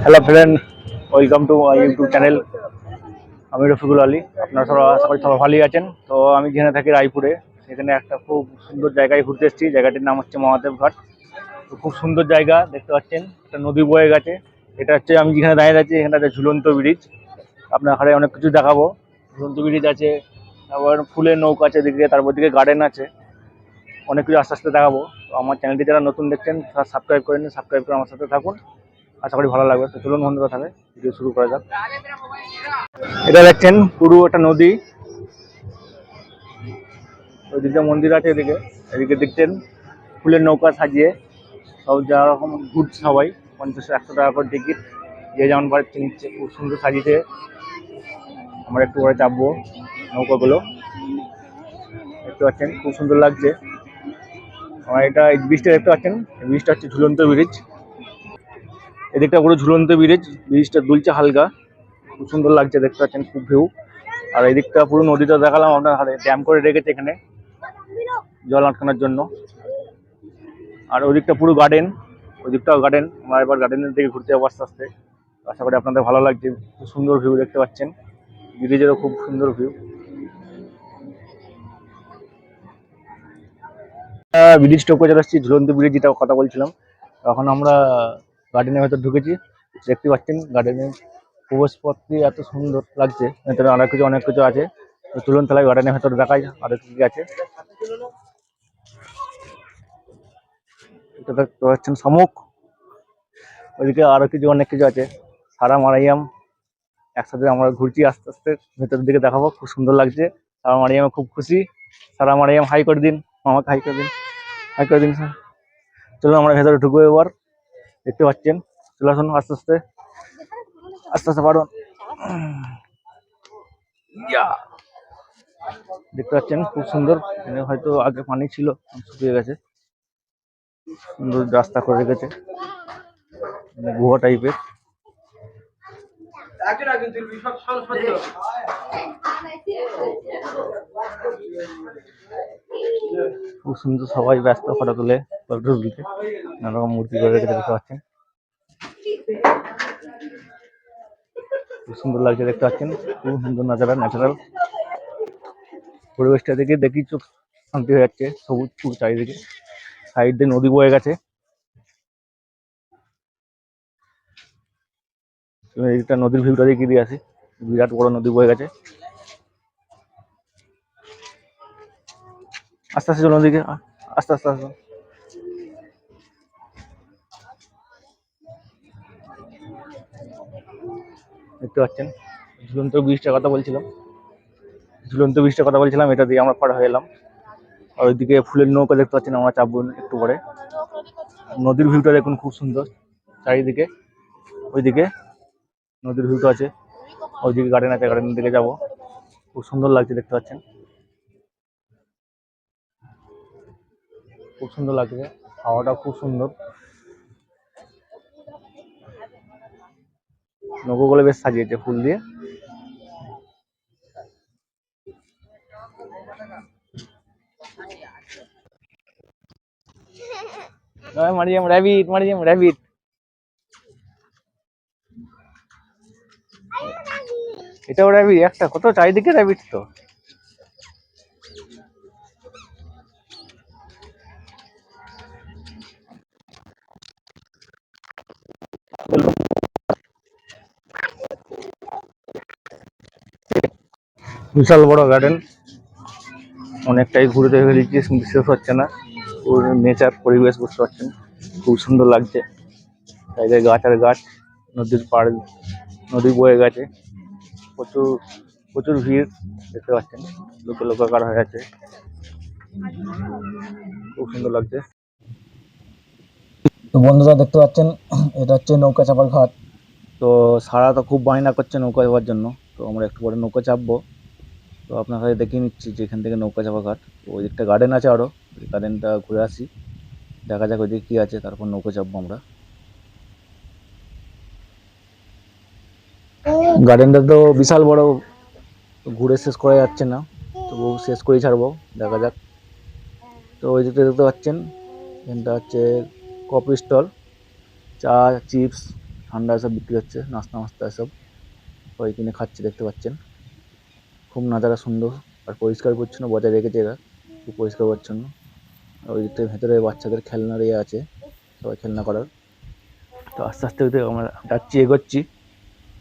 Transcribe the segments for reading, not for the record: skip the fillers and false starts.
Hello friend, welcome to my YouTube channel. আমি রফিকুল আলী। আপনারা সবাই আশা করি সবাই ভালোই আছেন। তো আমি যেখানে থাকি রায়পুরে, সেখানে একটা খুব সুন্দর জায়গায় ঘুরতে এসেছি। জায়গাটির নাম হচ্ছে মহাদেব ঘাট। তো খুব সুন্দর জায়গা, দেখতে পাচ্ছেন একটা নদী বয়ে গেছে। এটা হচ্ছে আমি যেখানে দাঁড়িয়ে আছি, এখানে একটা ঝুলন্ত ব্রিজ। আপনার হারে অনেক কিছু দেখাবো। ঝুলন্ত ব্রিজ আছে, তারপর ফুলের নৌকা আছে দিকে, তারপর দিকে গার্ডেন আছে, অনেক কিছু আস্তে আস্তে দেখাবো। তো আমার চ্যানেলটি যারা নতুন দেখছেন তারা সাবস্ক্রাইব করে নিন, সাবস্ক্রাইব করে আমার সাথে থাকুন। আশা করি ভালো লাগবে। তো চলুন বন্ধুরা, তাহলে ভিডিও শুরু করা যাক। এটা দেখছেন পুরো একটা নদী, ওইদিকে মন্দির আছে, এদিকে এদিকে দেখছেন ফুলের নৌকা সাজিয়ে সব যা রকম ঘুরছে সবাই। 50-100 টাকা করে টিকিট, যে যেমন পারে নিচ্ছে। খুব সুন্দর সাজিয়েছে। আমরা একটু পরে চাপবো নৌকাগুলো, দেখতে পাচ্ছেন খুব সুন্দর লাগছে। আমার এটা এই ব্রিজটা দেখতে পাচ্ছেন, এই ব্রিজটা হচ্ছে ঝুলন্ত ব্রিজ। এদিকটা পুরো ঝুলন্ত ব্রিজ, ব্রিজটা দুলছে হালকা, খুব সুন্দর লাগছে, দেখতে পাচ্ছেন খুব ভিউ। আর এদিকটা পুরো নদীটা দেখালাম আপনার হাতে, ড্যাম করে রেখেছে এখানে জল আটকানোর জন্য। আর ওদিকটা পুরো গার্ডেন, ওদিকটাও গার্ডেন। আমরা এবার গার্ডেনের দিকে ঘুরতে যাবো আস্তে আস্তে। আশা করি আপনাদের ভালো লাগছে। খুব সুন্দর ভিউ দেখতে পাচ্ছেন, ব্রিজেরও খুব সুন্দর ভিউ। ব্রিজটা উপরে চলে আসছি, ঝুলন্ত ব্রিজ যেটা কথা বলছিলাম। এখন আমরা গার্ডেনের ভেতর ঢুকেছি। দেখতে পাচ্ছেন গার্ডেনের প্রবেশ পথটি এত সুন্দর লাগছে, ভেতরে অনেক কিছু আছে। তো চলুন তাহলে গার্ডেনের ভেতরে দেখাই আরো কি আছে। এটা দেখতে পাচ্ছেন শামুক, ওইদিকে আরো অনেক কিছু আছে। সারা মারাইয়াম একসাথে আমরা ঘুরছি আস্তে আস্তে, ভেতরের দিকে দেখাবো। খুব সুন্দর লাগছে। সারা মারিয়ামে খুব খুশি। সারা মারিয়াম হাই করে দিন, আমাকে হাই করে দিন, হাই করে দিন স্যার। চলুন আমরা ভেতরে ঢুকবো এবার। দেখতে পাচ্ছেন, চলে আসুন আস্তে আস্তে, আস্তে আস্তে পারুন। দেখতে পাচ্ছেন খুব সুন্দর। হয়তো আগে পানি ছিল, শুকিয়ে গেছে। সুন্দর রাস্তা করে রেখেছে, গুহা টাইপের। খুব সুন্দর, সবাই ব্যস্ত ফটো তুলে, ফটো তুলতে। নানা রকম মূর্তি করে রেখেছে, দেখতে পাচ্ছেন খুব সুন্দর লাগছে। দেখতে পাচ্ছেন খুব সুন্দর ন্যাচারাল পরিবেশটা দেখে দেখি চোখ শান্তি হয়ে যাচ্ছে। সবুজ পুরো চারিদিকে, সাইড দিয়ে নদী বয়ে গেছে। এইটা নদীর ভিউটা দেখিয়ে দিয়ে আসি। বিরাট বড় নদী বয়ে গেছে। আস্তে আস্তে চলুন দিকে, আস্তে আস্তে আসুন। দেখতে পাচ্ছেন ঝুলন্ত ব্রিজটার কথা বলছিলাম, এটা দিয়ে আমরা পার হয়ে এলাম। আর ওইদিকে ফুলের নৌকা দেখতে পাচ্ছেন, আমরা চাপবো একটু পরে। নদীর ভিউটা দেখুন খুব সুন্দর চারিদিকে। ওইদিকে নদীর ভিউটা আছে, ওইদিকে গার্ডেন আছে, গার্ডেনের দিকে যাবো। খুব সুন্দর লাগছে, দেখতে পাচ্ছেন খুব সুন্দর লাগছে। হাওয়াটা খুব সুন্দর, নৌকোগুলো বেশ সাজিয়েছে ফুল দিয়ে। Maryam rabbit, Maryam rabbit. এটাও র্যাবিট একটা, কত চারিদিকে র্যাবিট। তো বিশাল বড় গার্ডেন, অনেকটাই ঘুরে দেখে দিচ্ছি, শেষ হচ্ছে না। ওর নেচার পরিবেশ বুঝতে পারছেন, খুব সুন্দর লাগছে। চারিদিকে গাছ আর গাছ, নদীর পাড়, নদী বয়ে গেছে। প্রচুর প্রচুর ভিড়, দেখতে পাচ্ছেন লোকাকার হয়ে আছে। খুব সুন্দর লাগছে। তো বন্ধুরা দেখতে পাচ্ছেন, এটা হচ্ছে নৌকা চাপার ঘাট। তো সারা তো খুব বায়না করছে নৌকা যাওয়ার জন্য। তো আমরা একটু পরে নৌকা চাপবো। তো আপনার কাছে দেখিয়ে নিচ্ছি যে এখান থেকে নৌকা চাপা ঘাট। তো ওই দিকটা গার্ডেন আছে, আরো ওই গার্ডেনটা ঘুরে আসি, দেখা যাক ওইদিকে কি আছে, তারপর নৌকা চাপবো আমরা। গার্ডেনটা তো বিশাল বড়, ঘুরে শেষ করা যাচ্ছে না, তবু শেষ করেই ছাড়বো, দেখা যাক। তো ওই দিকটা দেখতে পাচ্ছেন, এখানটা হচ্ছে কফি স্টল, চা চিপস ঠান্ডা সব বিক্রি হচ্ছে, নাস্তা মাস্তা সব সবাই কিনে খাচ্ছে, দেখতে পাচ্ছেন। খুব নাজারা সুন্দর আর পরিষ্কার পরিচ্ছন্ন বজায় রেখেছে এরা, খুব পরিষ্কার পরিচ্ছন্ন। আর ওই দিকটার ভেতরে বাচ্চাদের খেলনার ইয়ে আছে, সবাই খেলনা করার। তো আস্তে আস্তে আমরা যাচ্ছি, এগোচ্ছি,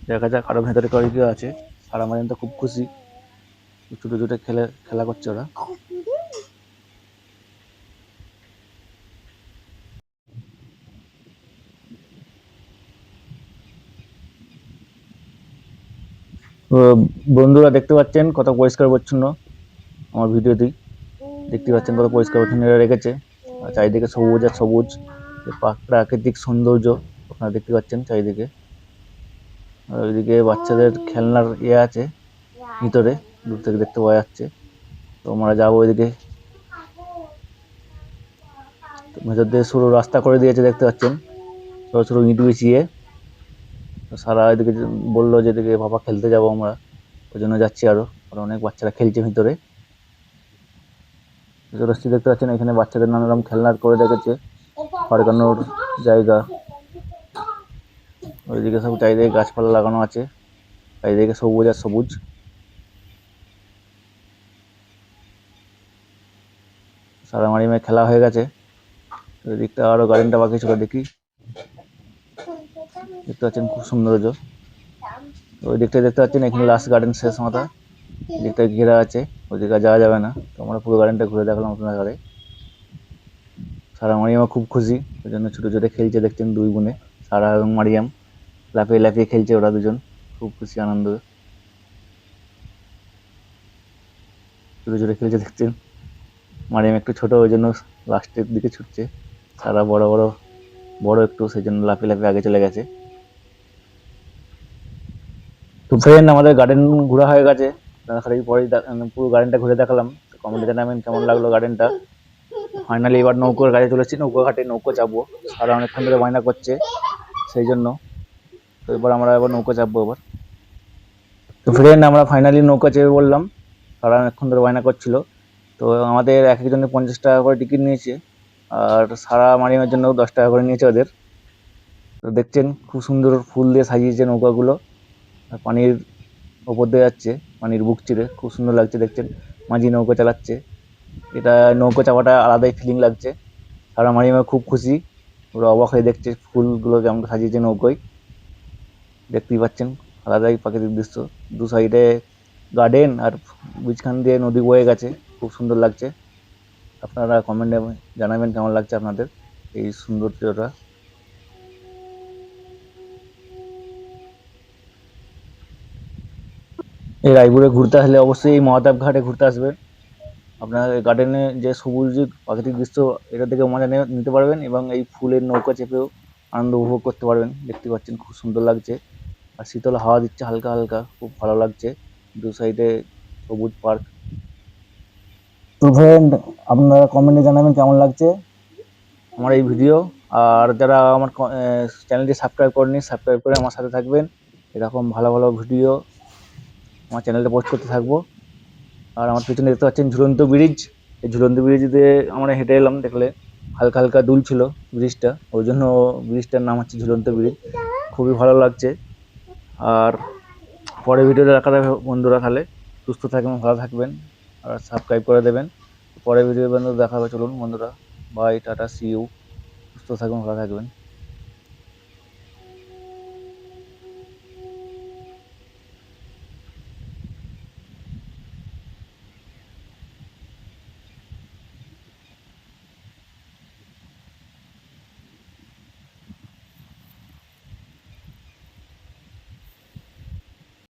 দেখা যাক আরো ভেতরে কি আছে। সারা মারিন তো খুব খুশি, ছোটো ছোটো খেলা করছে ওরা। তো বন্ধুরা দেখতে পাচ্ছেন কত পরিষ্কার পরিচ্ছন্ন আমার ভিডিওতেই, দেখতে পাচ্ছেন কত পরিষ্কার পরিচ্ছন্ন রেখেছে। আর চারিদিকে সবুজ আর সবুজ, প্রাকৃতিক সৌন্দর্য আপনারা দেখতে পাচ্ছেন চারিদিকে। আর ওইদিকে বাচ্চাদের খেলনার ইয়ে আছে ভিতরে, দূর থেকে দেখতে পাওয়া যাচ্ছে। তো আমরা যাবো ওইদিকে, ভেতর দিয়ে সরু রাস্তা করে দিয়েছে, দেখতে পাচ্ছেন ছোটো ছোটো ইট বিছিয়ে। তো সারা এদিকে বললো যে এদিকে বাবা খেলতে যাবো আমরা, ওই জন্য যাচ্ছি। আরো অনেক বাচ্চারা খেলছে ভিতরে, দেখতে পাচ্ছেন এখানে বাচ্চাদের নানা রকম খেলনার করে রেখেছে, ফাড়কানোর জায়গা। ওইদিকে সব চারিদিকে গাছপালা লাগানো আছে, চারিদিকে সবুজ আর সবুজ। সারা মারিমে খেলা হয়ে গেছে, ওই দিকটা আরো গার্ডেনটা বাকি ছিল, দেখি দেখতে পাচ্ছেন খুব সৌন্দর্য। ওই দিকটা দেখতে পাচ্ছেন এখানে লাস্ট গার্ডেন শেষ মাথা, দিকটা ঘেরা আছে, ওইদিকে যাওয়া যাবে না। তো আমরা পুরো গার্ডেনটা ঘুরে দেখলাম আপনাদের। সারা মারিয়ামা খুব খুশি, ওই জন্য ছোটো ছোটো খেলছে, দেখছেন দুই বোনে সারা এবং মারিয়াম লাফিয়ে লাফিয়ে খেলছে, ওরা দুজন খুব খুশি আনন্দ, ছোটো ছোটো খেলছে দেখছেন। মারিয়াম একটু ছোট, ওই জন্য লাস্টের দিকে ছুটছে, সারা বড় বড় বড় একটু, সেই জন্য লাফিয়ে লাফিয়ে আগে চলে গেছে। তো ফ্রেন্ড আমাদের গার্ডেন ঘোরা হয়ে গেছে, পরে পুরো গার্ডেনটা ঘুরে দেখালাম। কমেন্টে জানাবেন কেমন লাগলো গার্ডেনটা। ফাইনালি এবার নৌকোর ঘাটে চলেছি, নৌকো ঘাটে নৌকো চাপবো, সারা অনেকক্ষণ ধরে বায়না করছে সেই জন্য। তো এবার আমরা নৌকো চাপবো এবার। তো ফ্রেন্ড আমরা ফাইনালি নৌকা চেপে বললাম, সারা অনেকক্ষণ ধরে বায়না করছিল। তো আমাদের এক একজনের 50 টাকা করে টিকিট নিয়েছে, আর সারা মারিমের জন্য 10 টাকা করে নিয়েছে ওদের। তো দেখছেন খুব সুন্দর ফুল দিয়ে সাজিয়েছে নৌকাগুলো, আর পানির ওপর দিয়ে যাচ্ছে, পানির বুক চিরে, খুব সুন্দর লাগছে দেখছেন। মাঝি নৌকো চালাচ্ছে, এটা নৌকো চাপাটা আলাদাই ফিলিং লাগছে। সারা মারিমা খুব খুশি, ওরা অবাক হয়ে দেখছে ফুলগুলো কেমন সাজিয়েছে নৌকোয়, দেখতেই পাচ্ছেন আলাদাই প্রাকৃতিক দৃশ্য। দু সাইডে গার্ডেন আর মাঝখান দিয়ে নদী বয়ে গেছে, খুব সুন্দর লাগছে। আপনারা কমেন্টে জানাবেন কেমন লাগছে আপনাদের এই সৌন্দর্যটা। এই রায়পুরে ঘুরতে আসলে অবশ্যই এই মহাদেব ঘাটে ঘুরতে আসবেন। আপনার গার্ডেনে যে সবুজ প্রাকৃতিক দৃশ্য, এটা থেকে মজা নিতে পারবেন, এবং এই ফুলের নৌকা চেপেও আনন্দ উপভোগ করতে পারবেন। দেখতে পাচ্ছেন খুব সুন্দর লাগছে, আর শীতল হাওয়া দিচ্ছে হালকা হালকা, খুব ভালো লাগছে। দু সাইডে সবুজ পার্ক। তো ফ্রেন্ড আপনারা কমেন্টে জানাবেন কেমন লাগছে আমার এই ভিডিও। আর যারা আমার চ্যানেলটি সাবস্ক্রাইব করেনি, সাবস্ক্রাইব করে আমার সাথে থাকবেন। এরকম ভালো ভালো ভিডিও আমার চ্যানেলে পোস্ট করতে থাকবো। আর আমার পিছনে দেখতে পাচ্ছেন ঝুলন্ত ব্রিজ, এই ঝুলন্ত ব্রিজ দিয়ে আমরা হেঁটে এলাম, দেখলে হালকা হালকা দুল ছিল ব্রিজটা, ওই জন্য ব্রিজটার নাম হচ্ছে ঝুলন্ত ব্রিজ। খুবই ভালো লাগছে। আর পরে ভিডিওটা দেখা যাবে বন্ধুরা, তাহলে সুস্থ থাকবেন, ভালো থাকবেন, আর সাবস্ক্রাইব করে দেবেন। পরে ভিডিও বন্ধু দেখা হবে, চলুন বন্ধুরা, বাই, টাটা, সি ইউ, সুস্থ থাকবেন, ভালো থাকবেন।